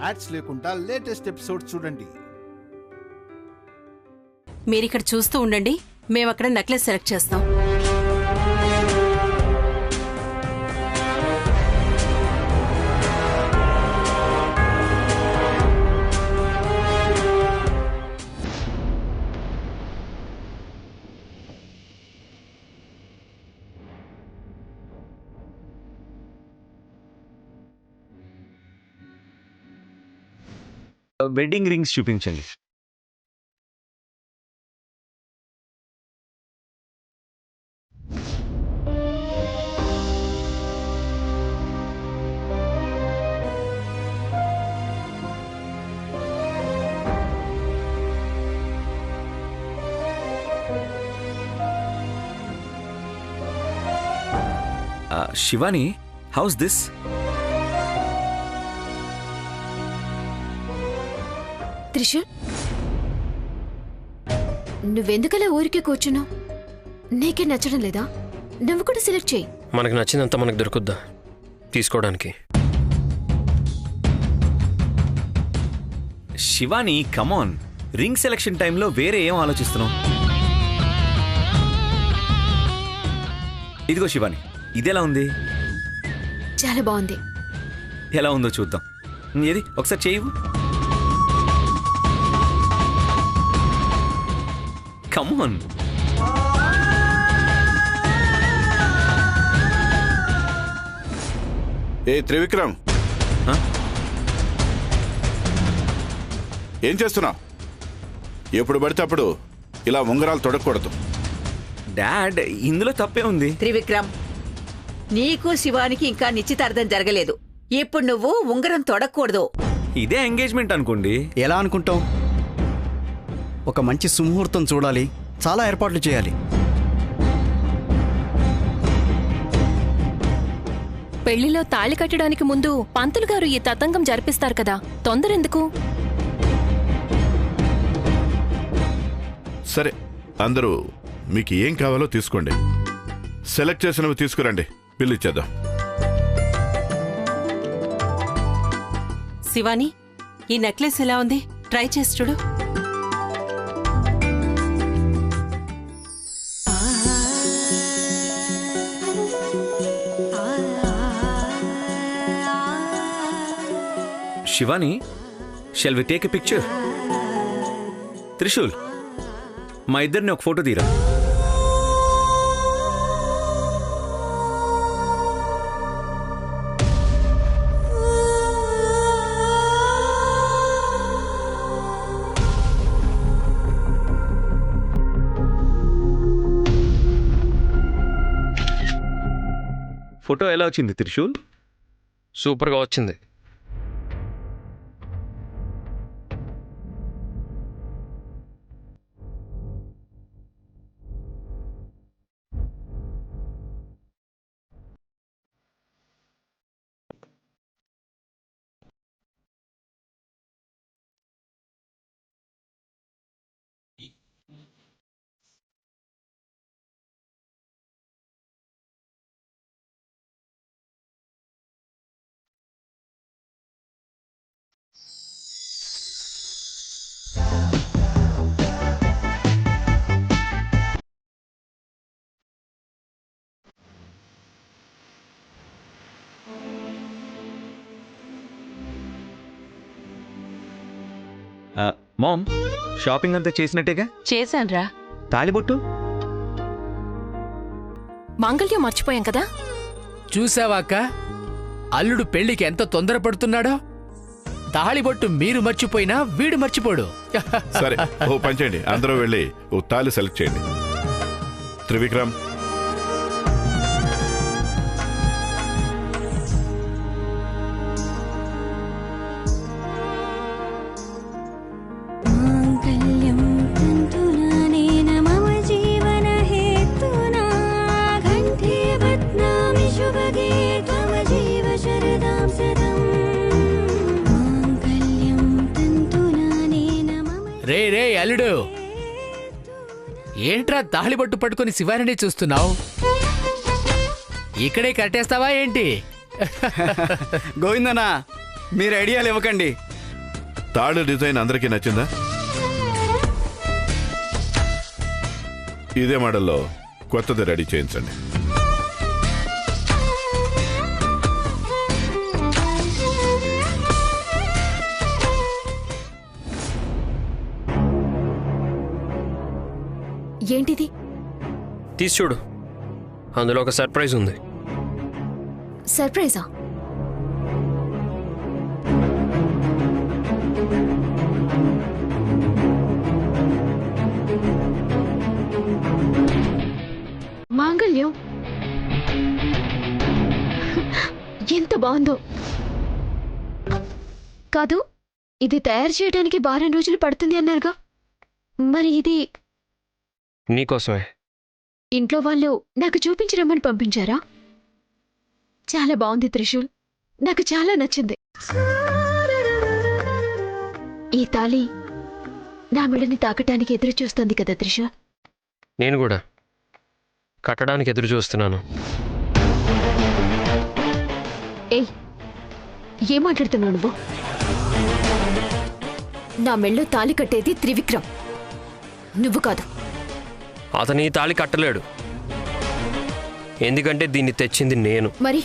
Ads లేకుండా latest episode చూడండి. మీరిక్కడ చూస్తూ ఉండండి, మేము అక్కడ నెక్లెస్ సెలెక్ట్ చేస్తాం. వెడ్డింగ్ రింగ్స్ చూపించండి. Shivani, how's this? త్రిశూల్, నువ్వెందుకలా ఊరికే కూర్చున్నావు? నీకే నచ్చడం లేదా? నువ్వు కూడా సెలెక్ట్ చేయి. మనకు నచ్చిందంతా మనకు దొరుకుద్దా తీసుకోవడానికి? శివాని, కమాన్, రింగ్ సెలెక్షన్ టైంలో వేరే ఏం ఆలోచిస్తున్నావు? ఇదిగో శివాని, ఇదెలా ఉంది? చాలా బాగుంది. ఎలా ఉందో చూద్దాం. ఏది ఒకసారి చేయవు. కమాన్. ఏ త్రివిక్రమ్, ఏం చేస్తున్నావు? ఎప్పుడు పడితే అప్పుడు ఇలా ఉంగరాలు తొడగకూడదు. డాడ్, ఇందులో తప్పే ఉంది. త్రివిక్రమ్, నీకు శివానికి ఇంకా నిశ్చితార్థం జరగలేదు. ఇప్పుడు నువ్వు ఉంగరం తొడకూడదు. ఇదే ఎంగేజ్మెంట్ అనుకోండి. ఎలా అనుకుంటాం? ఒక మంచి సుముహూర్తం చూడాలి, చాలా ఏర్పాట్లు చేయాలి. పెళ్లిలో తాళి కట్టడానికి ముందు పంతులు గారు ఈ తతంగం జరిపిస్తారు కదా, తొందరెందుకు? సరే, అందరూ మీకు ఏం కావాలో తీసుకోండి. సెలెక్ట్ చేసినవి తీసుకురండి, బిల్లు ఇచ్చేద్దాం. శివాని, ఈ నెక్లెస్ ఎలా ఉంది? ట్రై చేసి చూడు. Shivani, shall we take a picture? Trishul, మా ఇద్దరిని ఒక ఫోటో తీరా. ఫోటో ఎలా వచ్చింది త్రిశూల్? సూపర్గా వచ్చింది. మామ్, షాపింగ్ అంతా చేసినట్టేగా? చేశాన్రా. తాళిబొట్టు? మాంగళ్యం మర్చిపోయాం కదా. చూసావాక, అల్లుడు పెళ్లికి ఎంత తొందరపడుతున్నాడో. తాళిబొట్టు మీరు మర్చిపోయినా వీడు మర్చిపోడు. సరే, ఓ పని చేయండి, అందరూ వెళ్ళి ఓ తాళి సెలెక్ట్ చేయండి. త్రివిక్రమ్, రే రే అల్లుడు, ఏంట్రా తాళిబొట్టు పట్టుకుని శివారిని చూస్తున్నావు? ఇక్కడే కట్టేస్తావా ఏంటి? గోవిందనా, మీరు ఐడియాలు ఇవ్వకండి. తాడు డిజైన్ అందరికీ నచ్చిందా? ఇదే మోడల్లో కొత్తది రెడీ చేయించండి. ఏంటిది? తీసి చూడు, అందులో ఒక సర్ప్రైజ్ ఉంది. సర్ప్రైజా? మాంగళ్యం ఎంత బాగుందో. కాదు, ఇది తయారు చేయడానికి 12 రోజులు పడుతుంది అన్నారుగా, మరి ఇది నీకోసమే. ఇంట్లో వాళ్ళు నాకు చూపించరమ్మని పంపించారా? చాలా బాగుంది త్రిశూల్, నాకు చాలా నచ్చింది. ఈ తాళి నా మెడని తాకటానికి ఎదురు చూస్తుంది కదా త్రిశూల్. నేను కూడా కట్టడానికి ఎదురు చూస్తున్నాను. ఏయ్, ఏం మాట్లాడుతున్నావు నువ్వు? నా మెళ్ళో తాళి కట్టేది త్రివిక్రమ్, నువ్వు కాదు. అతని ఈ తాళి కట్టలేడు, ఎందుకంటే దీన్ని తెచ్చింది నేను. మరి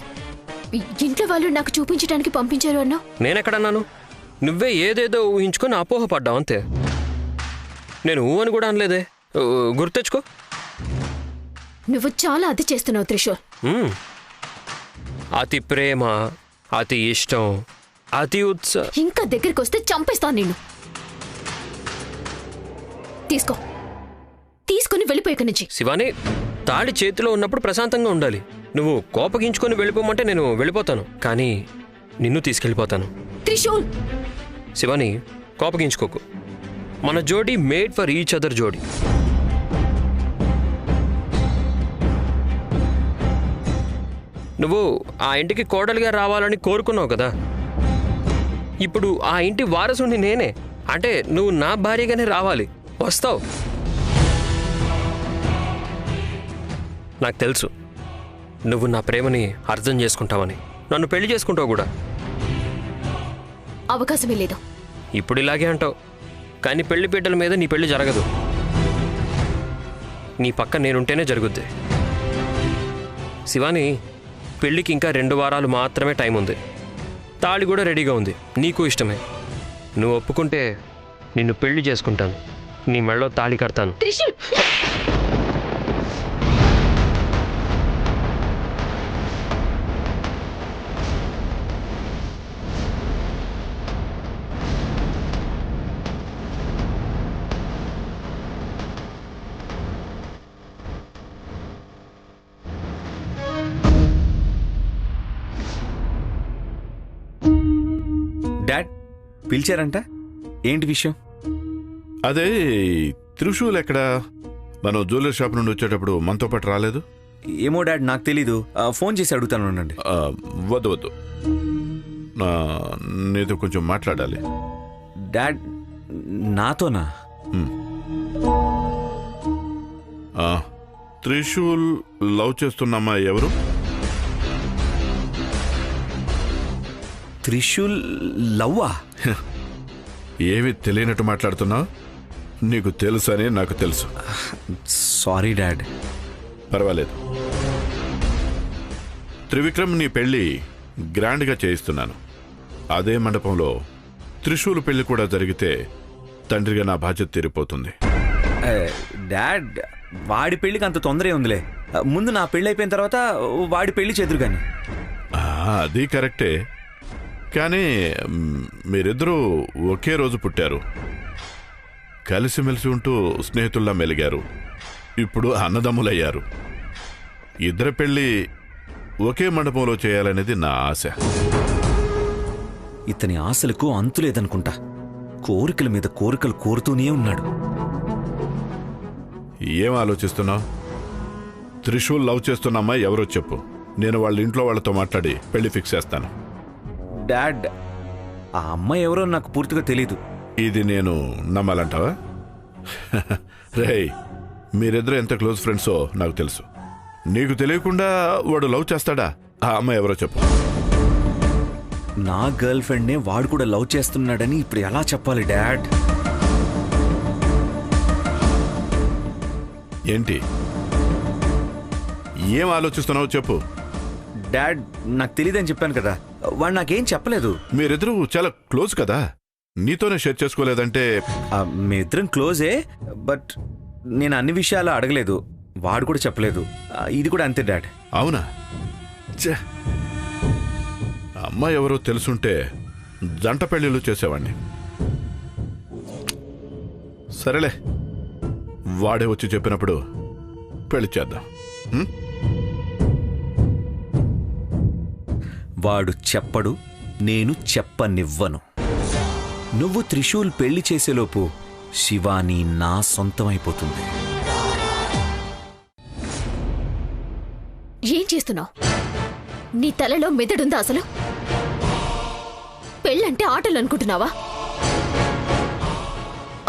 ఇంట్లో వాళ్ళు నాకు చూపించడానికి పంపించారు అన్నా? నేనెక్కడన్నాను? నువ్వే ఏదేదో ఊహించుకొని అపోహపడ్డావు అంతే. నేను ఊ అని కూడా అనలేదే, గుర్తెచ్చుకో. నువ్వు చాలా అతి చేస్తున్నావు త్రిశూల్. అతి ప్రేమ, అతి ఇష్టం, అతి ఇంకా దగ్గరికి వస్తే చంపేస్తాను నిన్ను. తీసుకో, తీసుకుని వెళ్ళిపోయాక నుంచి. శివాని, తాళి చేతిలో ఉన్నప్పుడు ప్రశాంతంగా ఉండాలి. నువ్వు కోపగించుకొని వెళ్ళిపోమంటే నేను వెళ్ళిపోతాను, కానీ నిన్ను తీసుకెళ్ళిపోతాను. త్రిశూల్! శివాని, కోపగించుకోకు. మన జోడీ మేడ్ ఫర్ ఈచ్ అదర్ జోడీ. నువ్వు ఆ ఇంటికి కోడలిగా రావాలని కోరుకున్నావు కదా, ఇప్పుడు ఆ ఇంటి వారసుని నేనే. అంటే నువ్వు నా భార్యగానే రావాలి. వస్తావు. నాకు తెలుసు నువ్వు నా ప్రేమని అర్థం చేసుకుంటావని. నన్ను పెళ్లి చేసుకుంటావు కూడా. అవకాశమే లేదు. ఇప్పుడు ఇలాగే అంటావు, కానీ పెళ్లి పీటల మీద నీ పెళ్లి జరగదు. నీ పక్క నేనుంటేనే జరుగుద్ది. శివాని, పెళ్లికి ఇంకా 2 వారాలు మాత్రమే టైం ఉంది. తాళి కూడా రెడీగా ఉంది. నీకు ఇష్టమే. నువ్వు ఒప్పుకుంటే నిన్ను పెళ్లి చేసుకుంటాను. నీ మెళ్ళో తాళి కడతాను. త్రిశూల్! డాడ్ పిలిచారంట, ఏంటి విషయం? అదే త్రిశూల్ ఎక్కడా? మనం జ్యువెలరీ షాప్ నుండి వచ్చేటప్పుడు మనతో పాటు రాలేదు. ఏమో డాడ్, నాకు తెలీదు. ఫోన్ చేసి అడుగుతాను ఉండండి. వద్దు వద్దు, నీతో కొంచెం మాట్లాడాలి. డాడ్, నాతోనా? త్రిశూల్ లవ్ చేస్తున్నమ్మా ఎవరు? త్రిశూల్ లవ్వా? ఏమీ తెలియనట్టు మాట్లాడుతున్నావు. నీకు తెలుసని నాకు తెలుసు. Sorry dad. పర్వాలేదు. త్రివిక్రమ్ నీ పెళ్లి గ్రాండ్గా చేయిస్తున్నాను. అదే మండపంలో త్రిశూల్ పెళ్లి కూడా జరిగితే తండ్రిగా నా బాధ్యత తీరిపోతుంది. డాడ్, వాడి పెళ్లికి అంత తొందరే ఉందిలే. ముందు నా పెళ్లి అయిపోయిన తర్వాత వాడి పెళ్లి చేదురు కానీ. అది కరెక్టే, కానీ మీరిద్దరూ ఒకే రోజు పుట్టారు, కలిసిమెలిసి ఉంటూ స్నేహితుల్లా మెలిగారు, ఇప్పుడు అన్నదమ్ములయ్యారు. ఇద్దరి పెళ్లి ఒకే మండపంలో చేయాలనేది నా ఆశ. ఇతని ఆశలకు అంతులేదనుకుంటా. కోరికల మీద కోరికలు కోరుతూనే ఉన్నాడు. ఏం ఆలోచిస్తున్నావు? త్రిశూల్ లవ్ చేస్తున్న అమ్మాయి ఎవరో చెప్పు. నేను వాళ్ళ ఇంట్లో వాళ్ళతో మాట్లాడి పెళ్లి ఫిక్స్ చేస్తాను. డాడ్, ఆ అమ్మాయి ఎవరో నాకు పూర్తిగా తెలీదు. ఇది నేను నమ్మాలంటావా? రేయ్, మీరిద్దరు ఎంత క్లోజ్ ఫ్రెండ్సో నాకు తెలుసు. నీకు తెలియకుండా వాడు లవ్ చేస్తాడా? ఆ అమ్మాయి ఎవరో చెప్పు. నా గర్ల్ ఫ్రెండ్నే వాడు కూడా లవ్ చేస్తున్నాడని ఇప్పుడు ఎలా చెప్పాలి డాడ్? ఏంటి ఏం ఆలోచిస్తున్నావో చెప్పు. డాడ్ నాకు తెలియదని చెప్పాను కదా, వాడు నాకేం చెప్పలేదు. మీరిద్దరూ చాలా క్లోజ్ కదా, నీతోనే షేర్ చేసుకోలేదంటే? మేమిద్దరం క్లోజే, బట్ నేను అన్ని విషయాలు అడగలేదు, వాడు కూడా చెప్పలేదు. ఇది కూడా అంతే డాడ్. అవునా? ఛే, అమ్మాయి ఎవరో తెలుసుంటే జంట పెళ్లిళ్ళు చేసేవాణ్ణి. సరేలే, వాడే వచ్చి చెప్పినప్పుడు పెళ్లి చేద్దాం. వాడు చెప్పడు, నేను చెప్పనివ్వను. నువ్వు త్రిశూల్ పెళ్లి చేసేలోపు శివాని నా సొంతమైపోతుంది. ఏం చేస్తున్నావు? నీ తలలో మెదడుందా అసలు? పెళ్ళంటే ఆటలు అనుకుంటున్నావా?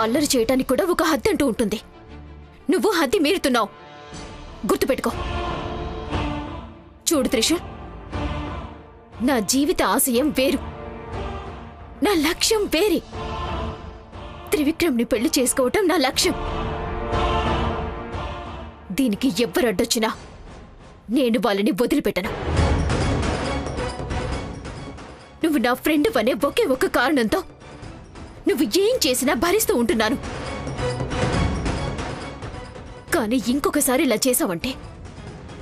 అల్లరి చేయటానికి కూడా ఒక హద్దు అంటూ ఉంటుంది. నువ్వు హద్ది మీరుతున్నావు, గుర్తుపెట్టుకో. చూడు త్రిశూల్, నా జీవిత ఆశయం వేరు, నా లక్ష్యం వేరే. త్రివిక్రమ్ని పెళ్లి చేసుకోవటం నా లక్ష్యం. దీనికి ఎవ్వరడ్డొచ్చినా నేను వాళ్ళని వదిలిపెట్టను. నువ్వు నా ఫ్రెండ్ అనే ఒకే ఒక్క కారణంతో నువ్వు ఏం చేసినా భరిస్తూ ఉంటున్నాను. కానీ ఇంకొకసారి ఇలా చేసావంటే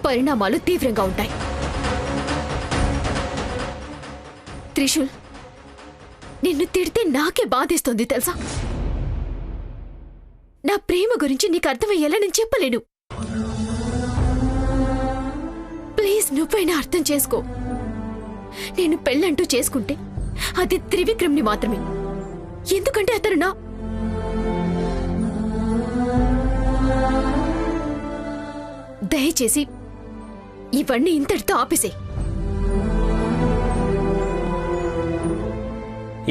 పరిణామాలు తీవ్రంగా ఉంటాయి. త్రిశూల్, నిన్ను తిడితే నాకే బాధిస్తుంది తెలుసా? నా ప్రేమ గురించి నీకు అర్థమయ్యేలా నేను చెప్పలేను. ప్లీజ్ నువ్వైనా అర్థం చేసుకో. నేను పెళ్ళంటూ చేసుకుంటే అది త్రివిక్రమ్ని మాత్రమే. ఎందుకంటే అతను నా దయచేసి ఇవన్నీ ఇంతటితో ఆపేసే.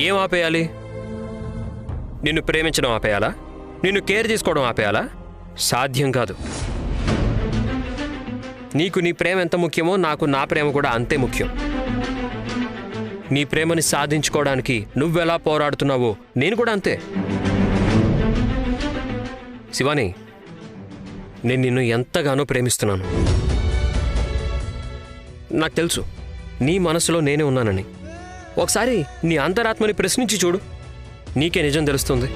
ఏం ఆపేయాలి? నిన్ను ప్రేమించడం ఆపేయాలా? నిన్ను కేర్ తీసుకోవడం ఆపేయాలా? సాధ్యం కాదు. నీకు నీ ప్రేమ ఎంత ముఖ్యమో నాకు నా ప్రేమ కూడా అంతే ముఖ్యం. నీ ప్రేమని సాధించుకోవడానికి నువ్వెలా పోరాడుతున్నావో నేను కూడా అంతే. శివాని, నేను నిన్ను ఎంతగానో ప్రేమిస్తున్నాను. నాకు తెలుసు నీ మనసులో నేనే ఉన్నానని. ఒకసారి నీ అంతరాత్మని ప్రశ్నించి చూడు, నీకే నిజం తెలుస్తుంది.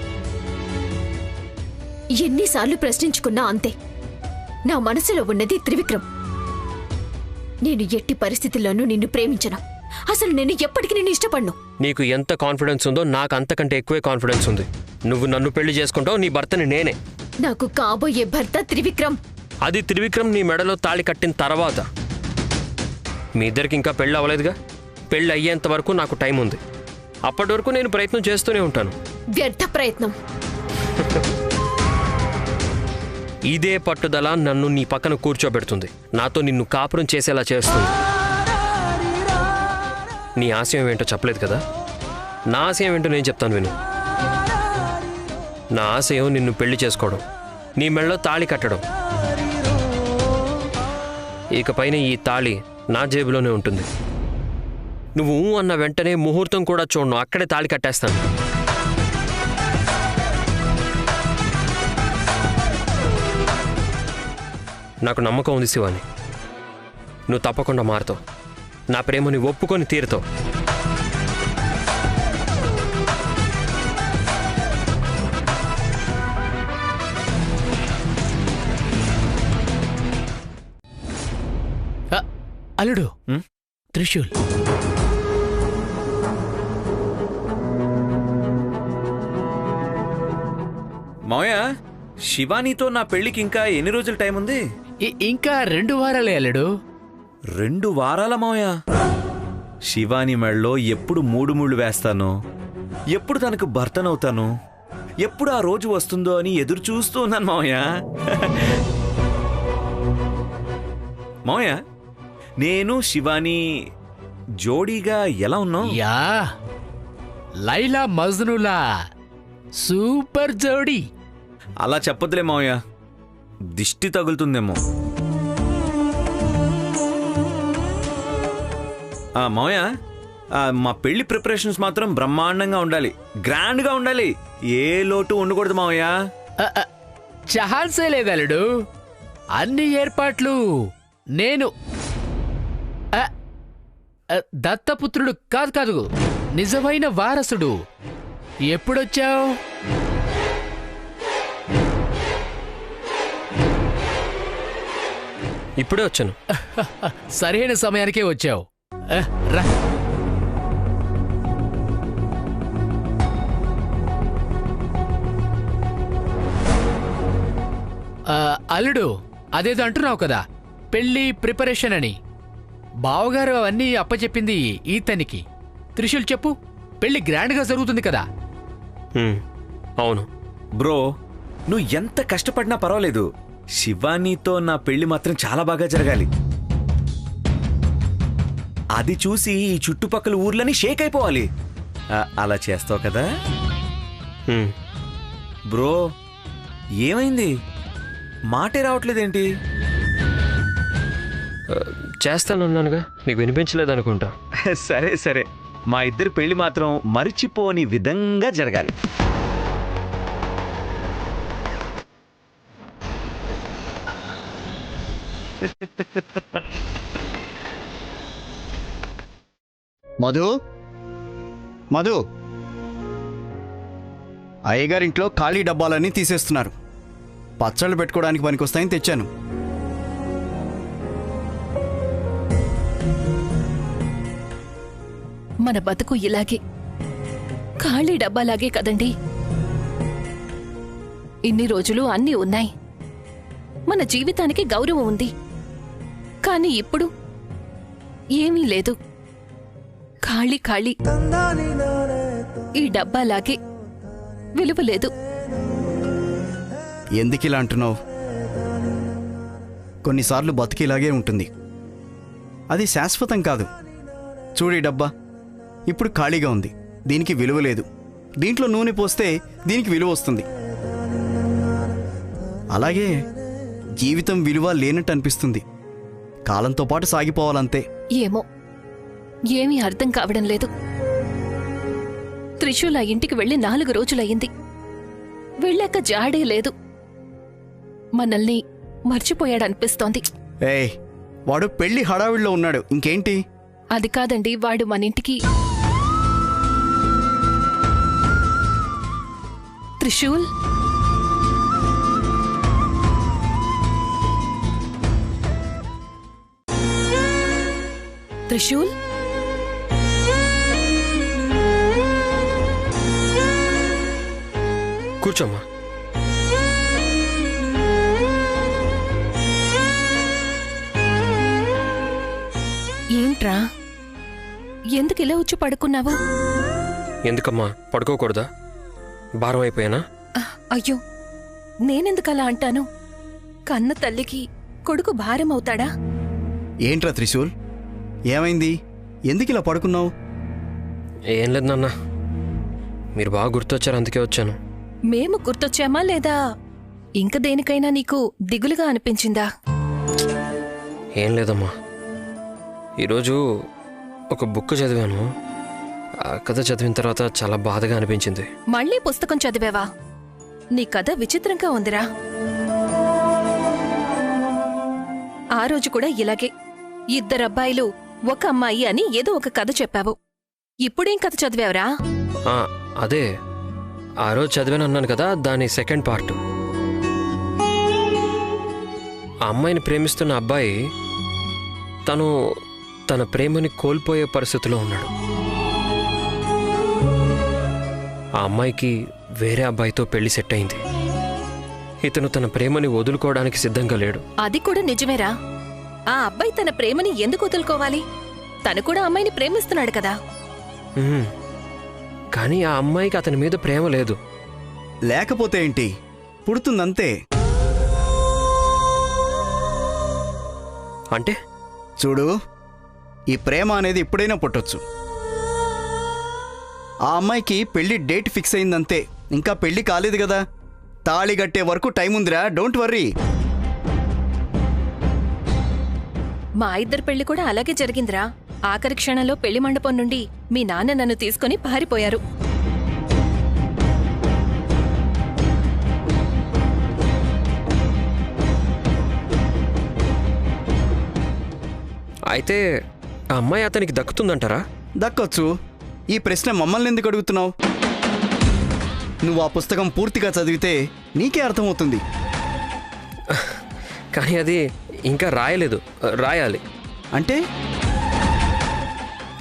ఎన్నిసార్లు ప్రశ్నించుకున్నా అంతే. నా మనసులో ఉన్నది త్రివిక్రమ్. నేను ఎట్టి పరిస్థితుల్లోనూ నిన్ను ప్రేమించను. అసలు నేను ఎప్పటికీ నిన్ను ఇష్టపడను. నీకు ఎంత కాన్ఫిడెన్స్ ఉందో నాకు అంతకంటే ఎక్కువే కాన్ఫిడెన్స్ ఉంది. నువ్వు నన్ను పెళ్లి చేసుకుంటావు, నీ భర్తని నేనే. నాకు కాబోయే భర్త త్రివిక్రమ్. అది త్రివిక్రమ్ నీ మెడలో తాళి కట్టిన తర్వాత. మీ ఇద్దరికి ఇంకా పెళ్ళి అవ్వలేదుగా. పెళ్ళి అయ్యేంత వరకు నాకు టైం ఉంది. అప్పటి వరకు నేను ప్రయత్నం చేస్తూనే ఉంటాను. వ్యర్థ ప్రయత్నం. ఇదే పట్టుదల నన్ను నీ పక్కన కూర్చోబెడుతుంది, నాతో నిన్ను కాపురం చేసేలా చేస్తుంది. నీ ఆశయం ఏంటో చెప్పలేదు కదా, నా ఆశయం ఏంటో నేను చెప్తాను విను. నా ఆశయం నిన్ను పెళ్లి చేసుకోవడం, నీ మెళ్ళలో తాళి కట్టడం. ఇకపైన ఈ తాళి నా జేబులోనే ఉంటుంది. నువ్వు అన్న వెంటనే ముహూర్తం కూడా చూడను, అక్కడే తాళి కట్టేస్తాను. నాకు నమ్మకం ఉంది శివాని, నువ్వు తప్పకుండా మారుతావు. నా ప్రేమని ఒప్పుకొని తీరుతావు. అల్లుడు, త్రిశూల్, మావయ్య, శివానీతో నా పెళ్లికి ఇంకా ఎన్ని రోజులు టైం ఉంది? ఇంకా 2 వారాలే అల్లుడు. 2 వారాల మావయ్య? శివాని మెళ్ళలో ఎప్పుడు 3 ముళ్ళు వేస్తాను, ఎప్పుడు తనకు భర్తనవుతాను, ఎప్పుడు ఆ రోజు వస్తుందో అని ఎదురు చూస్తూ ఉన్నాను మావయ్య. మావయ్య, నేను శివాని జోడీగా ఎలా ఉన్నావు? యా, లైలా మజ్నులా సూపర్ జోడీ. అలా చెప్పొద్దులే మావయ్య, దిష్టి తగులుతుందేమో. మావయ్య, మా పెళ్లి ప్రిపరేషన్స్ మాత్రం బ్రహ్మాండంగా ఉండాలి, గ్రాండ్గా ఉండాలి, ఏ లోటు ఉండకూడదు మావయ్య. ఛాన్సే లేదు అల్లుడు. అన్ని ఏర్పాట్లు నేను దత్తపుత్రుడు కాదు నిజమైన వారసుడు. ఎప్పుడొచ్చావు? ఇప్పుడే వచ్చాను. సరైన సమయానికే వచ్చావు. రా. అల్లుడు, అదేదో అంటున్నావు కదా, పెళ్లి ప్రిపరేషన్ అని. బావగారు అవన్నీ అప్పచెప్పింది ఈతనికి. త్రిశూల్ చెప్పు, పెళ్లి గ్రాండ్గా జరుగుతుంది కదా? అవును బ్రో, నువ్వు ఎంత కష్టపడినా పర్వాలేదు, శివానీతో నా పెళ్లి మాత్రం చాలా బాగా జరగాలి. అది చూసి ఈ చుట్టుపక్కల ఊర్లని షేక్ అయిపోవాలి. అలా చేస్తావు కదా బ్రో? ఏమైంది, మాటే రావట్లేదేంటి? చేస్తానన్నానుగా, నీకు వినిపించలేదనుకుంటా. సరే సరే, మా ఇద్దరి పెళ్లి మాత్రం మరిచిపోని విధంగా జరగాలి. మధు, మధు, అయ్యగారింట్లో ఖాళీ డబ్బాలన్నీ తీసేస్తున్నారు. పచ్చళ్ళు పెట్టుకోవడానికి పనికొస్తాయని తెచ్చాను. మన బతుకు ఇలాగే, ఖాళీ డబ్బాలాగే కదండి. ఇన్ని రోజులు అన్నీ ఉన్నాయి, మన జీవితానికి గౌరవం ఉంది. కానీ ఇప్పుడు ఏమీ లేదు, ఖాళీ ఖాళీ. ఈ డబ్బాలాగే, విలువ లేదు. ఎందుకిలా అంటున్నావు? కొన్నిసార్లు బతికిలాగే ఉంటుంది, అది శాశ్వతం కాదు. చూడి డబ్బా ఇప్పుడు ఖాళీగా ఉంది, దీనికి విలువ లేదు. దీంట్లో నూనె పోస్తే దీనికి విలువ వస్తుంది. అలాగే జీవితం విలువ లేనట్టు అనిపిస్తుంది. కాలంతో పాటు సాగిపోవాలంతే. ఏమో, ఏమీ అర్థం కావడం లేదు. త్రిశూల్ ఆ ఇంటికి వెళ్ళి 4 రోజులయ్యింది. వెళ్ళాక జాడే లేదు. మనల్ని మర్చిపోయాడనిపిస్తోంది. ఏయ్, వాడు పెళ్లి హడావిడిలో ఉన్నాడు, ఇంకేంటి? అది కాదండి, వాడు మన ఇంటికి. త్రిశూల్, త్రిశూల్, కూర్చోమ్మా. ఏంట్రా, ఎందుకు ఇలా వచ్చి పడుకున్నావు? ఎందుకమ్మా, పడుకోకూడదా? భారం అయిపోయానా? అయ్యో, నేనెందుకలా అంటాను? కన్న తల్లికి కొడుకు భారం అవుతాడా? ఏంట్రా త్రిశూల్, ఏమైంది? ఎందుకిలా పడుకున్నావు? ఏం లేదు నాన్న, మీరు బాగా గుర్తొచ్చారు, అందుకే వచ్చాను. మేము గుర్తొచ్చామా లేదా ఇంక దేనికైనా నీకు దిగులుగా అనిపించిందా? ఏం లేదమ్మా, ఈరోజు ఒక బుక్ చదివాను. ఆ కథ చదివిన తర్వాత చాలా బాధగా అనిపించింది. మళ్ళీ పుస్తకం చదివావా? నీ కథ విచిత్రంగా ఉందిరా. ఆ రోజు కూడా ఇలాగే 2 అబ్బాయిలు 1 అమ్మాయి అని ఏదో ఒక కథ చెప్పావు. ఇప్పుడేం కథ చదివావురా? అదే ఆ రోజు చదివాను అన్నాను కదా, దాని సెకండ్ పార్ట్. ఆ అమ్మాయిని ప్రేమిస్తున్న అబ్బాయి తను తన ప్రేమని కోల్పోయే పరిస్థితిలో ఉన్నాడు. ఆ అమ్మాయికి వేరే అబ్బాయితో పెళ్లి సెట్ అయింది. ఇతను తన ప్రేమని వదులుకోవడానికి సిద్ధంగా లేడు. అది కూడా నిజమేరా. ఆ అబ్బాయి తన ప్రేమని ఎందుకు వదులుకోవాలి? తను కూడా అమ్మాయిని ప్రేమిస్తున్నాడు కదా. కానీ ఆ అమ్మాయికి అతని మీద ప్రేమ లేదు. లేకపోతే ఏంటి, పుడుతుందంతే. అంటే చూడు, ఈ ప్రేమ అనేది ఎప్పుడైనా పుట్టొచ్చు. ఆ అమ్మాయికి పెళ్లి డేట్ ఫిక్స్ అయిందంతే, ఇంకా పెళ్లి కాలేదు కదా. తాళి కట్టే వరకు టైం ఉందిరా, డోంట్ వర్రీ. మా 2 పెళ్లి కూడా అలాగే జరిగిందిరా. ఆఖరి క్షణంలో పెళ్లి మండపం నుండి మీ నాన్న నన్ను తీసుకుని పారిపోయారు. అయితే ఆ అమ్మాయి అతనికి దక్కుతుందంటారా? దక్కొచ్చు. ఈ ప్రశ్న మమ్మల్ని ఎందుకు అడుగుతున్నావు? నువ్వు ఆ పుస్తకం పూర్తిగా చదివితే నీకే అర్థమవుతుంది. కానీ అది ఇంకా రాయలేదు, రాయాలి. అంటే